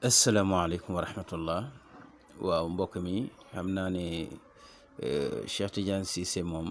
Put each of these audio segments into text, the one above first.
asalaamaaleykum wa rahmatullah. waaw mbokk mi xam naa ne Cheikh Tidiane Cissé moom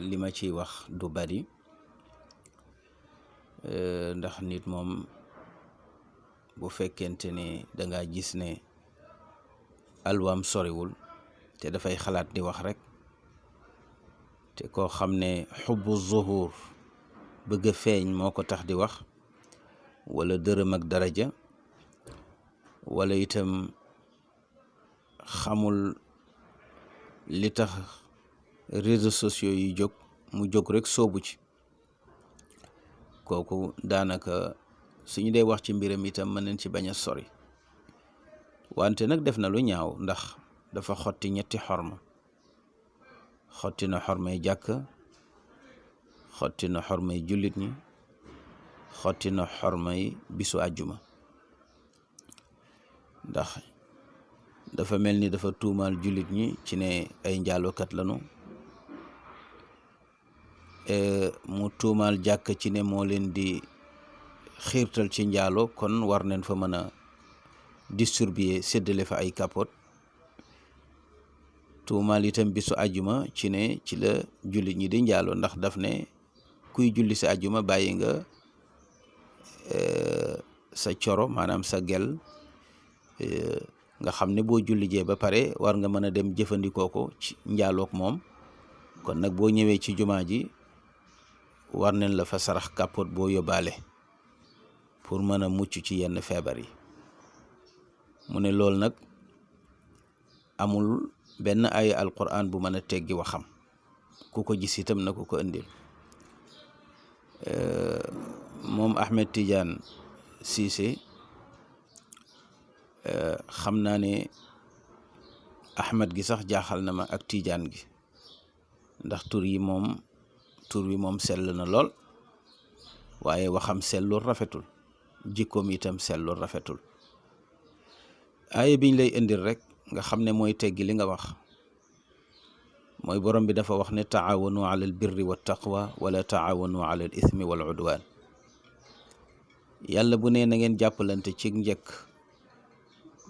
li ma ciy wax du bari ndax nit moom bu fekkente ne danga gis ne alwaam soriwul te dafay xalaat di wax rek te koo xam ne xubbu zuhur bëgg a feeñ moo ko tax di wax wala dërëm ak daraja wala itam xamul li tax réseaux sociaux yi jóg mu jóg rek soobu ci kooku daanaka suñu dee wax ci mbiram itam mën nañ ci bañ a sori wante nag def na lu ñaaw ndax dafa xotti ñetti xorma xotti na xormay jàkk xotti na xormay jullit ñi xotti na xormay bisu àjjuma ndax dafa mel ni dafa tuumaal jullit ñi ci ne ay njaalokat lañu mu tuumaal jàkk ci ne moo leen di xiirtal ci njaalo kon war nañ fa mën a distribuer séddale fa ay capote tuumaal itam bisu àjjuma ci ne ci la jullit ñi di njaalo ndax daf ne kuy julli si àjjuma bàyyi nga sa coro maanaam sa gel nga xam ne boo julli jee ba pare war nga mën a dem jëfandikoo ko ci njaaloog moom kon nag boo ñëwee ci jumaa ji war nañ la fa sarax kàppoot boo yóbbaale pour mën a mucc ci yenn feebar yi mu ne loolu nag amul benn ay alquran bu mën a teggi waxam ku ko gis itam na ko indil moom Ahmed Tidiane Cissé xam naa ne Ahmed gi sax jaaxal na ma ak Tidiane gi ndax tur wi moom sell na lool waaye waxam sellul rafetul jikkoom itam sellul rafetul aaya biñ lay indil rek nga xam ne mooy teggi li nga wax mooy borom bi dafa wax ne taawanu ala al birri wa taqwa wala taawanu ala al ithmi wal udwan yàlla bu nee na ngeen jàppalante ci njëkk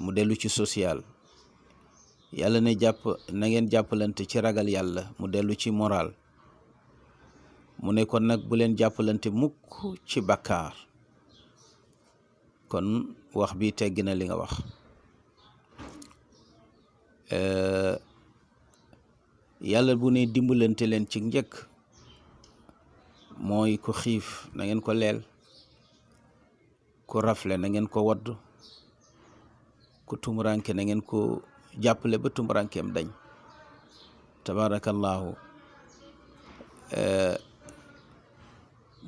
mu dellu ci social yàlla ne na ngeen jàppalante ci ragal yàlla mu dellu ci moral mu ne kon nag bu leen jàppalante mukk ci bakkaar kon wax bi teggi na li nga wax yàlla bu ne dimbalante leen ci njëkk mooy ku xiif na ngeen ko leel ku rafle na ngeen ko wadd ku tumuranke na ngeen ko jàppale ba tumurankeem dañ tabarakallahu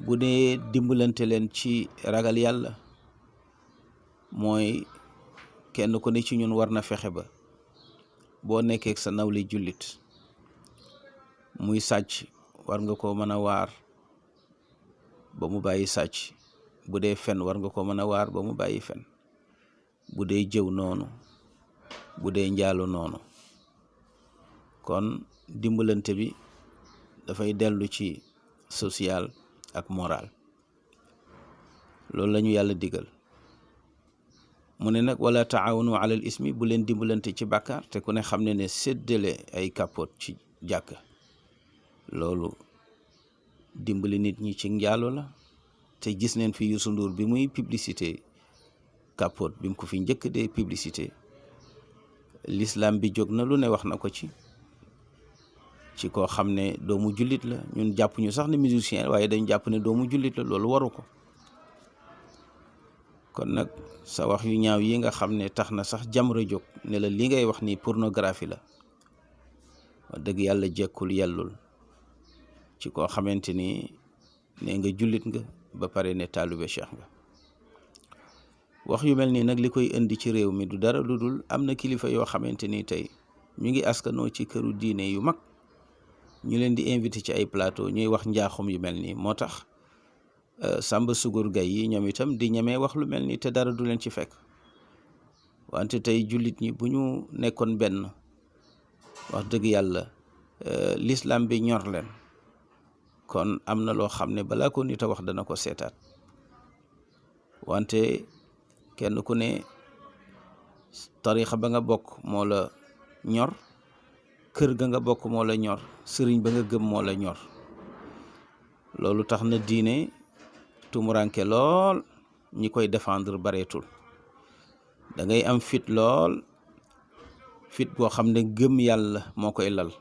bu dee dimbalante leen ci ragal yàlla mooy kenn ku ne ci ñun war na fexe ba boo nekkee sa nawli jullit muy sàcc war nga ko mën a waar ba mu bàyyi sàcc bu dee fen war nga ko mën a waar ba mu bàyyi fen bu dee jëw noonu bu dee njaalo noonu kon dimbalante bi dafay dellu ci social ak moral loolu la ñu yàlla digal mu ne nag wala taawanu ala al ismi bu leen dimbalante ci bàkkaar te ku ne xam ne séddale ay capote ci jàkk loolu dimbali nit ñi ci njaalo la te gis neen fi Youssou Ndour bi muy publicité capote bi mu ko fi njëkk de publicité l'islam bi jóg na lu ne wax na ko ci koo xam ne doomu jullit la ñun jàpp ñu sax ne musicien waaye dañ jàpp ne doomu jullit la loolu waru ko kon nag sa wax yu ñaaw yi nga xam ne tax na sax Jamra jóg ne la li ngay wax ni pornographie la wax dëgg yàlla jekkul yellul ci koo xamante ni ne nga jullit nga ba pare ne taalibe Cheikh nga wax yu mel nii nag li koy indi ci réew mi du dara lu dul am na kilifa yoo xamante ni tey ñu ngi askanoo ci këru diine yu mag ñu leen di invité ci ay plateau ñuy wax njaaxum yu mel nii moo tax Samba Sugur Gay yi ñoom itam di ñemee wax lu mel nii te dara du leen ci fekk wante tey jullit ñi bu ñu nekkoon benn wax dëgg yàlla l'islam bi ñor leen kon am na loo xam ne balaa ko nit a wax dana ko seetaat wante kenn ku ne tarixa ba nga bokk moo la ñor, kër ga nga bokk moo la ñor, sëriñ ba nga gëm moo la ñor. loolu tax na diine tumuranke lool, ñi koy défendre bareetul. da ngay am fit lool, fit boo xam ne gëm yàlla moo koy lal,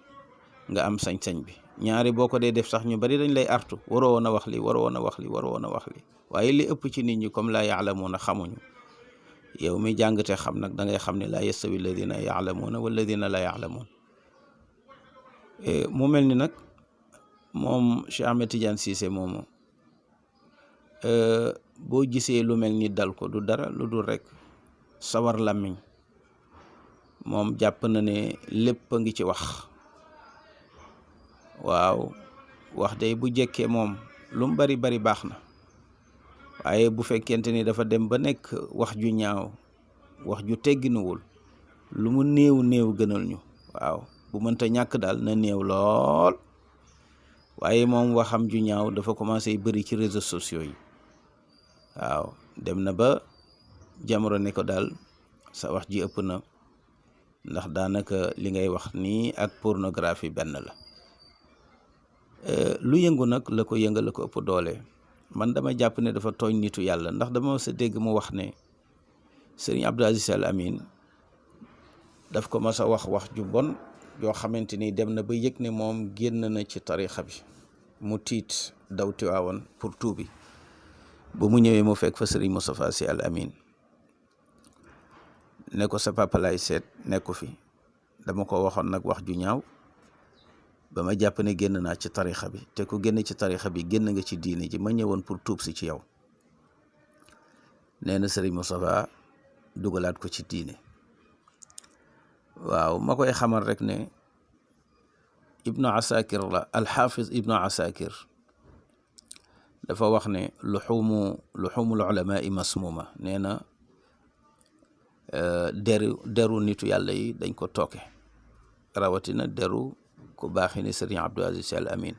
nga am sañ-sañ bi. ñaari boo ko dee def sax ñu bari dañ lay artu, waroo woon a wax li, waroo woon a wax li, waroo woon a wax li. waaye li ëpp ci nit ñi comme laa yaalamuuna xamuñu. yow mi jàngate xam nag da ngay xam ne laa yastawi alladina yaalamuuna walladina laa yaalamuun. mu mel ni nag moom Cheikh Ahmed Tidiane Cissé moomu boo gisee lu mel ni dal ko du dara lu dul rek sawar làmmiñ. moom jàpp na ne lépp a ngi ci wax. waaw, wax day bu jekkee moom lu mu bari bari baax na, waaye bu fekkente ni dafa dem ba nekk wax ju ñaaw, wax ju tegginuwul, lu mu néew néew gënal ñu. waaw, bu mënta ñàkk daal na néew lool. waaye moom waxam ju ñaaw dafa commencé bëri ci réseaux sociaux yi. waaw, dem na ba jamono ne ko daal sa wax ji ëpp na, ndax daanaka li ngay wax nii ak pornographie benn la. lu yëngu nag la ko yëngal la ko ëpp doole. man dama jàpp ne dafa tooñ nitu yàlla, ndax dama sa dégg mu wax ne Serigne Abdou Aziz Al Amin daf ko mas a wax ju bon yoo xamante ni dem na ba yëg ne moom génn na ci tarixa bi. mu tiit daw Tiwaawan pour tuubi. ba mu ñëwee mu fekk fa Serigne Moustapha Sy Al Amin ne ko sa papa lay seet nekku fi, dama ko waxoon nag wax ju ñaaw ba ma jàpp ne génn naa ci tarixa bi, te ku génn ci tarixa bi génn nga ci diine ji, ma ñëwoon pour tuub si ci yow. nee na Serigne Moustapha dugalaat ko ci diine. waaw, ma koy xamal rek ne Ibnu Asakir la, alxaafis Ibnu Asakir dafa wax ne luxumul ulamaa masmuma. nee na deru nitu yàlla yi dañ ko tooke, rawatina deru ku baaxee ni Serigne Abdou Aziz Al Amin,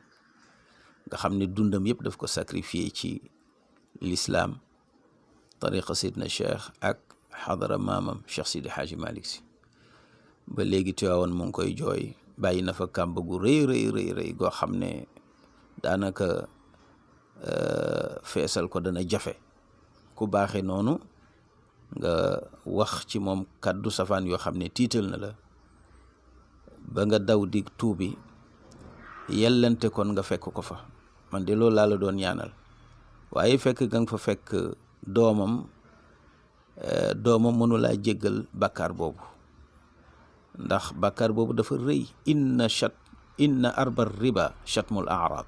nga xam ne dundam yëpp daf ko sacrifié ci l'islam, tariqa Sidna Cheikh ak xadara maamam Cheikh Sidi Hadji Malick Sy. ba léegi Tiwaawan mu ngi koy jooy, bàyyi na fa kàmb gu rëy goo xam ne daanaka feesal ko dana jafe. ku baaxee noonu nga wax ci moom kàddu safaan yoo xam ne tiital na la ba nga daw di tuubi, yellante kon nga fekk ko fa. man de loolu laa la doon ñaanal. waaye fekk nga fa fekk doomam mënulaa jéggal bàkkaar boobu, ndax bàkkaar boobu dafa rëy. inna arba riba chatmul arab.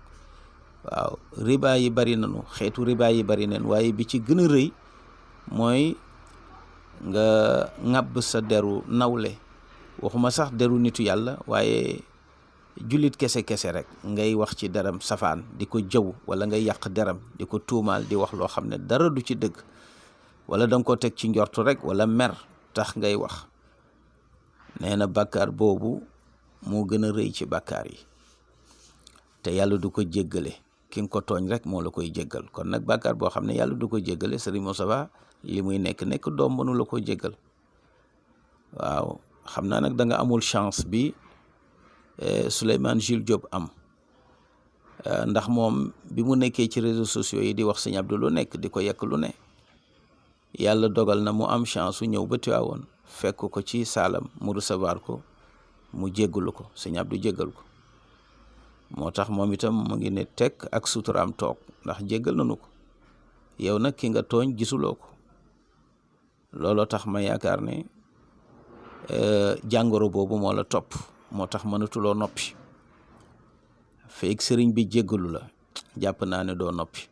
waaw, riba yi bari nañu, xeetu riba yi bari nañ, waaye bi ci gën a rëy mooy nga ŋàbb sa deru nawle, waxuma sax deru nitu yàlla, waaye jullit kese rek ngay wax ci deram safaan, di ko jëw, wala ngay yàq deram, di ko tuumaal, di wax loo xam ne dara du ci dëgg, wala da nga ko teg ci njortu rek, wala mer tax ngay wax. nee na bàkkaar boobu moo gën a rëy ci bàkkaar yi, te yàlla du ko jéggale. ki nga ko tooñ rek moo la koy jéggal. kon nag bàkkaar boo xam ne yàlla du ko jéggale, Serigne Moustapha li muy nekk doom mënu la ko jéggal. waaw, xam naa nag da nga amul chance bi Souleymane Jules Diop am, ndax moom bi mu nekkee ci réseaux sociaux yi di wax Serigne Abdou lu nekk, di ko yekk lu ne, yàlla dogal na mu am chance su ñëw ba Tiwaawoon fekk ko ci saalam, mu recevoir ko, mu jéggalu ko, Serigne Abdou jéggal ko. moo tax moom itam mu ngi ne tekk ak suturaam toog, ndax jéggal nañu ko. yow nag ki nga tooñ gisuloo ko. looloo tax ma yaakaar ne jàngoro boobu moo la topp, moo tax mënatuloo noppi. feeg sëriñ bi jéggalu la, jàpp naa ne doo noppi.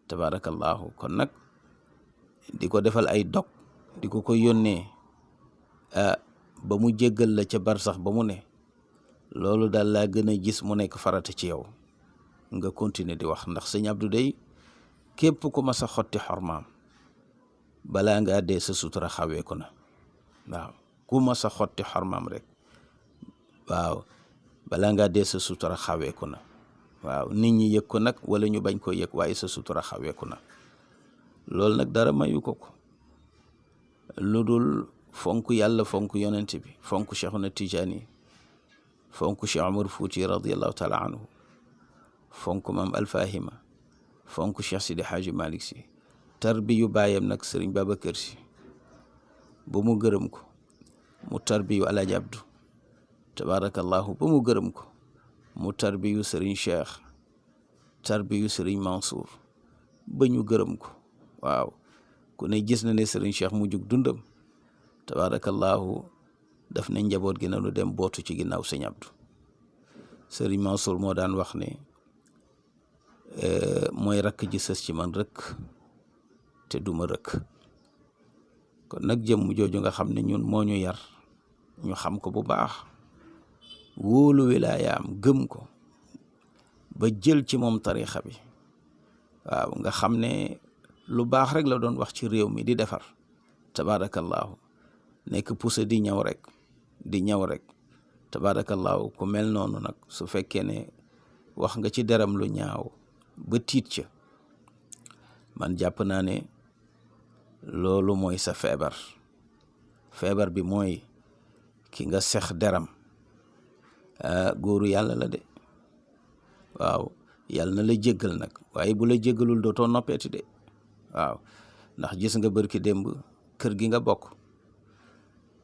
tabaarakallaahu. kon nag di ko defal ay dog, di ko yónnee ba mu jéggal la ca barsax ba mu ne, loolu daal laa gën a gis mu nekk farata ci yow nga continuer di wax. ndax sëñ Abdou day képp ku mas a xotti xormaam balaa ngaa dee sa sutura xaweeku na. waaw, ku mas a xotti xormaam rek, waaw, balaa ngaa dee sa sutura xaweeku na. waaw, nit ñi yëg ko nag wala ñu bañ koo yëg, waaye sa sutura xaweeku na. loolu nag dara mayu ko lu dul fonk yàlla fonk yonent bi fonk Cheikhuna Tijaani fonk Cheikh Omar Fouti radiallahu taala anhu fonk maam Alfahima fonk Cheikh Sidi Hadji Malick si tarbiyu baayam nag Sëriñ Babacar Si ba mu gërëm ko mu tarbiyu Alaaji Abdu tabarakallahu ba mu gërëm ko mu tarbiyu Sëriñ Cheikh tarbiyu Sëriñ Mansour ba ñu gërëm ko waaw ku ne gis na ne Sëriñ Cheikh mu jug dundam tabarakallahu daf ne njaboot gi nanu dem bootu ci ginnaaw Sëñ Abdu Sëriñ Mansour moo daan wax ne mooy rakk ji sës ci man rëkk te duma rëkk kon nag jëmm jooju nga xam ne ñun moo ñu yar ñu xam ko bu baax wóolu wilaayaam gëm ko ba jël ci moom tarixa bi waaw nga xam ne lu baax rek la doon wax ci réew mi di defar tabarakallahu nekk pousse di ñëw rek tabarakallahu ku mel noonu nag su fekkee ne wax nga ci deram lu ñaaw ba tiit ca man jàpp naa ne loolu mooy sa feebar bi mooy ki nga sex deram góoru yàlla la de waaw yàlla na la jéggal nag waaye bu la jéggalul dootoo noppeeti de waaw ndax gis nga bërki démb kër gi nga bokk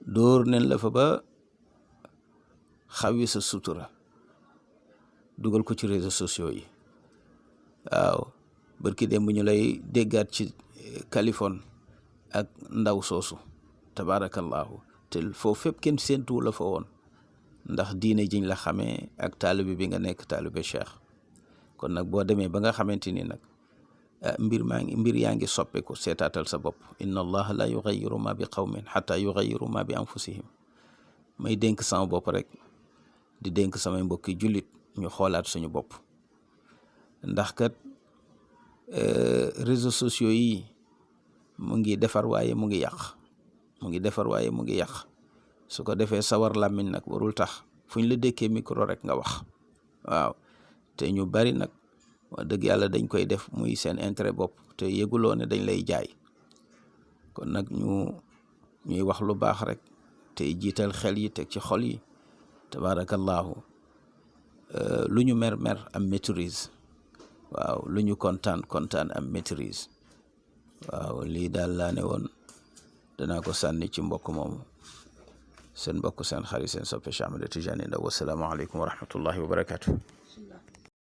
dóor nen la fa ba xawi sa sutura dugal ko ci réseaux sociaux yi waaw bërki démb ñu lay déggaat ci Californie ak ndaw soosu tabarakallahu te foofu fépp kenn séentuwu la fa woon ndax diine jiñ la xamee ak taalibe bi nga nekk taalibe Cheikh kon nag boo demee ba nga xamante ni nag mbir yaa ngi soppeeku seetaatal sa bopp inna allaha la yughayyiru ma bi qawmin hatta yughayyiru ma bi anfusihim may dénk sama bopp rek di dénk samay mbokki jullit ñu xoolaat suñu bopp ndax kat réseaux sociaux yi mu ngi defar waaye mu ngi yàq su ko defee sawar làmmiñ nag warul tax fu ñu la dékkee micro rek nga wax waaw te ñu bari nag wax dëgg yàlla dañ koy def muy seen intérêt bopp te yëguloo ne dañ lay jaay kon nag ñuy wax lu baax rek te jiital xel yi teg ci xol yi tabarakallahu lu ñu mer am maîtrise waaw lu ñu kontaan am maîtrise waaw lii daal laa ne woon danaa ko sànni ci mbokk moomu seen mbokk seen xarit seen soppe Cheikh Ahmed Tidiane Ndao wassalaamu aleykum wa rahmatullahi wa barakatuh